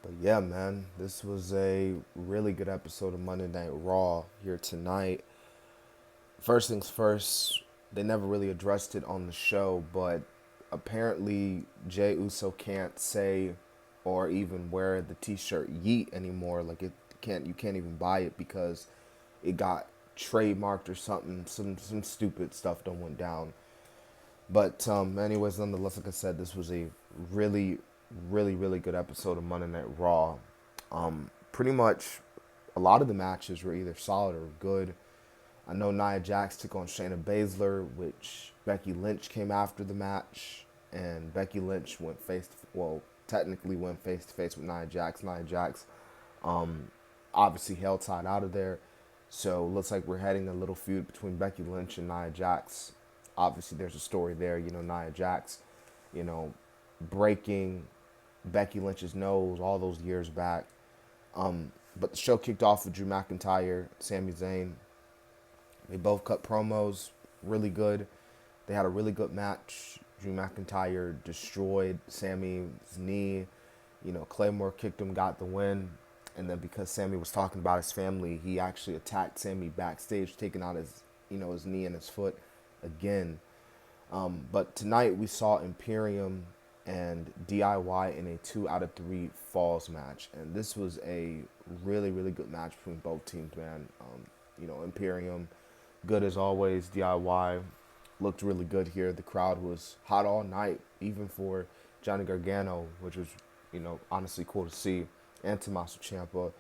But yeah, man, this was a really good episode of Monday Night Raw here tonight. First things first, they never really addressed it on the show, but apparently Jey Uso can't say or even wear the T-shirt "Yeet" anymore. Like you can't even buy it because it got trademarked or something. Some stupid stuff done went down. But anyways, nonetheless, like I said, this was a really, really good episode of Monday Night Raw. Pretty much, a lot of the matches were either solid or good. I know Nia Jax took on Shayna Baszler, which Becky Lynch came after the match, and Becky Lynch went technically went face to face with Nia Jax. Nia Jax, obviously held tied out of there. So looks like we're heading a little feud between Becky Lynch and Nia Jax. Obviously, there's a story there. Nia Jax, you know, breaking Becky Lynch's nose all those years back. But the show kicked off with Drew McIntyre, Sami Zayn. They both cut promos, really good. They had a really good match. Drew McIntyre destroyed Sami's knee. Claymore kicked him, got the win. And then because Sami was talking about his family, he actually attacked Sami backstage, taking out his knee and his foot again. But tonight we saw Imperium and DIY in a 2 out of 3 falls match, and this was a really good match between both teams, man. Imperium, good as always. DIY looked really good here. The crowd was hot all night, even for Johnny Gargano, which was honestly cool to see, and Tommaso Ciampa.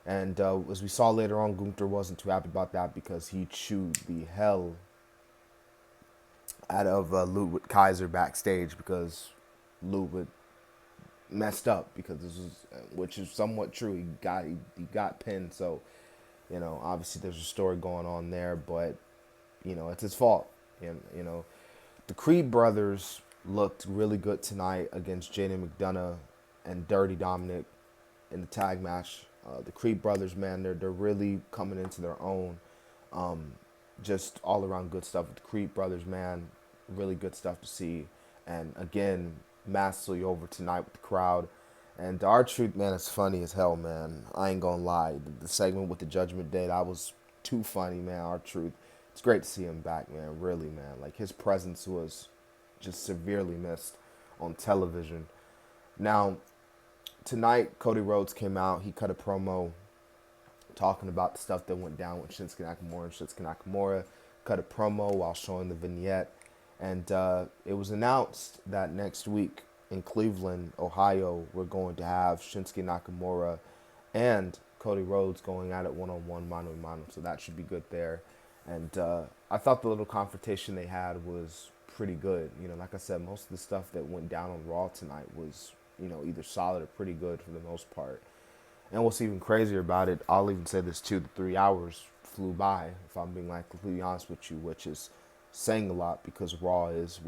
And as we saw later on, Gunther wasn't too happy about that because he chewed the hell out of Ludwig Kaiser backstage because Ludwig messed up because which is somewhat true. He got pinned, so obviously there's a story going on there, but it's his fault. And the Creed brothers looked really good tonight against Jaden McDonough and Dirty Dominic in the tag match. The Creed brothers, man, they're really coming into their own. Just all around good stuff with the Creed brothers, man. Really good stuff to see. And again, massively over tonight with the crowd. And R-Truth, man, is funny as hell, man. I ain't gonna lie. The segment with the Judgment Day, that was too funny, man. R-Truth. It's great to see him back, man. Really, man. Like, his presence was just severely missed on television. Now, tonight, Cody Rhodes came out. He cut a promo talking about the stuff that went down with Shinsuke Nakamura. And Shinsuke Nakamura cut a promo while showing the vignette. And it was announced that next week in Cleveland, Ohio, we're going to have Shinsuke Nakamura and Cody Rhodes going at it one-on-one, mano-a-mano. So that should be good there. And I thought the little confrontation they had was pretty good. Like I said, most of the stuff that went down on Raw tonight was, either solid or pretty good for the most part. And what's even crazier about it, I'll even say this too, the 3 hours flew by, if I'm being like completely honest with you, which is saying a lot because Raw is,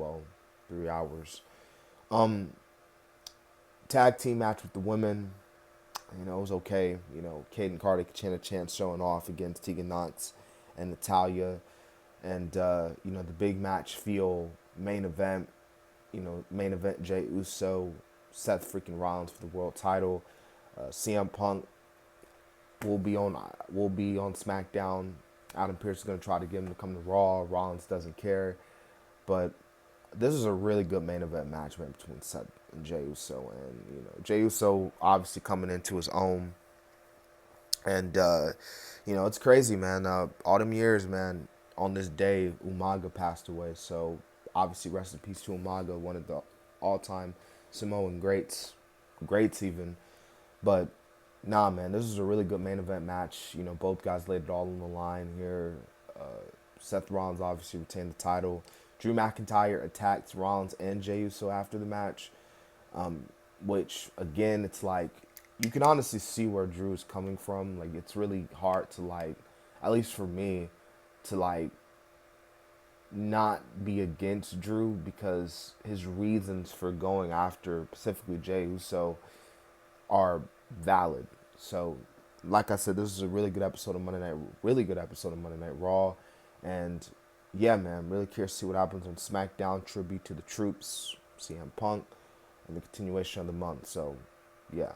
3 hours. Tag team match with the women, it was okay. Kaden Carter had a chance showing off against Tegan Knox and Natalia. And, the big match feel main event, Jey Uso, Seth freaking Rollins for the world title. CM Punk will be on SmackDown. Adam Pearce is going to try to get him to come to Raw. Rollins doesn't care. But this is a really good main event match, man, between Seth and Jey Uso. And, Jey Uso obviously coming into his own. And, it's crazy, man. All them years, man, on this day, Umaga passed away. So, obviously, rest in peace to Umaga, one of the all-time Samoan greats even. But nah, man, this is a really good main event match. Both guys laid it all on the line here. Seth Rollins obviously retained the title. Drew McIntyre attacked Rollins and Jey Uso after the match, which again, it's like you can honestly see where Drew's coming from. Like, it's really hard to, like, at least for me, to, like, not be against Drew because his reasons for going after specifically Jey Uso are valid. So, like I said, this is a really good episode of Monday Night Raw, and yeah, man, really curious to see what happens on SmackDown. Tribute to the troops, CM Punk, and the continuation of the month. So, yeah.